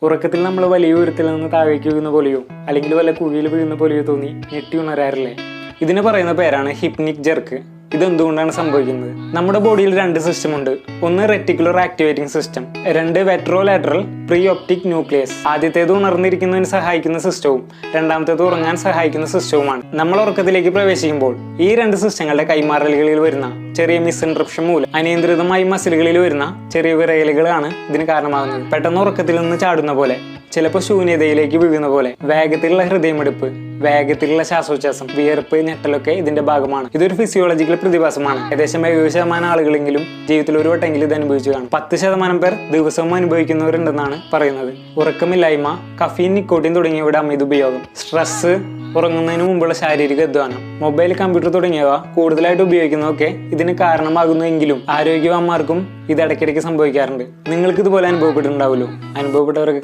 ഉറക്കത്തിൽ നമ്മൾ വലിയ ഉയരത്തിൽ നിന്ന് താഴേക്ക് വീഴുന്ന പോലെയോ അല്ലെങ്കിൽ വല്ല കുഴിയിൽ വീഴുന്ന പോലെയോ തോന്നി ഞെട്ടി ഉണരാറില്ലേ? ഇതിന് പറയുന്ന പേരാണ് ഹിപ്നിക് ജെർക്ക്. ഇതെന്തുകൊണ്ടാണ് സംഭവിക്കുന്നത്? നമ്മുടെ ബോഡിയിൽ രണ്ട് സിസ്റ്റം ഉണ്ട്. ഒന്ന് റെറ്റിക്കുലർ ആക്ടിവേറ്റിംഗ് സിസ്റ്റം, രണ്ട് വെട്രോലാറ്ററൽ പ്രീ ഒപ്റ്റിക് ന്യൂക്ലിയസ്. ആദ്യത്തേത് ഉണർന്നിരിക്കുന്നതിന് സഹായിക്കുന്ന സിസ്റ്റവും രണ്ടാമത്തേത് ഉറങ്ങാൻ സഹായിക്കുന്ന സിസ്റ്റവുമാണ്. നമ്മൾ ഉറക്കത്തിലേക്ക് പ്രവേശിക്കുമ്പോൾ ഈ രണ്ട് സിസ്റ്റങ്ങളുടെ കൈമാറലുകളിൽ വരുന്ന ചെറിയ മിസ്ഇൻട്രപ്ഷൻ മൂലം അനിയന്ത്രിതമായി മസിലുകളിൽ വരുന്ന ചെറിയ വിറയലുകളാണ് ഇതിന് കാരണമാകുന്നത്. പെട്ടെന്ന് ഉറക്കത്തിൽ നിന്ന് ചാടുന്ന പോലെ, ചിലപ്പോൾ ശൂന്യതയിലേക്ക് വീഴുന്ന പോലെ, വേഗത്തിലുള്ള ഹൃദയമിടിപ്പ്, വേഗത്തിലുള്ള ശ്വാസോച്ഛ്വാസം, വിയർപ്പ്, ഞെട്ടലൊക്കെ ഇതിന്റെ ഭാഗമാണ്. ഇതൊരു ഫിസിയോളജിക്കൽ പ്രതിഭാസമാണ്. ഏകദേശം 70% ആളുകളെങ്കിലും ജീവിതത്തിൽ ഒരു വട്ടെങ്കിലും ഇത് അനുഭവിച്ചു കാണും. 10% പേർ ദിവസവും അനുഭവിക്കുന്നവരുണ്ടെന്നാണ് പറയുന്നത്. ഉറക്കമില്ലായ്മ, കഫീൻ, നിക്കോട്ടിൻ തുടങ്ങിയവയുടെ അമിത ഉപയോഗം, സ്ട്രെസ്, ഉറങ്ങുന്നതിന് മുമ്പുള്ള ശാരീരിക അധ്വാനം, മൊബൈൽ, കമ്പ്യൂട്ടർ തുടങ്ങിയവ കൂടുതലായിട്ട് ഉപയോഗിക്കുന്നതൊക്കെ ഇതിന് കാരണമാകുന്നുവെങ്കിലും ആരോഗ്യവാന്മാർക്കും ഇത് ഇടയ്ക്കിടയ്ക്ക് സംഭവിക്കാറുണ്ട്. നിങ്ങൾക്ക് ഇതുപോലെ അനുഭവപ്പെട്ടിട്ടുണ്ടാവുമല്ലോ. അനുഭവപ്പെട്ടവരൊക്കെ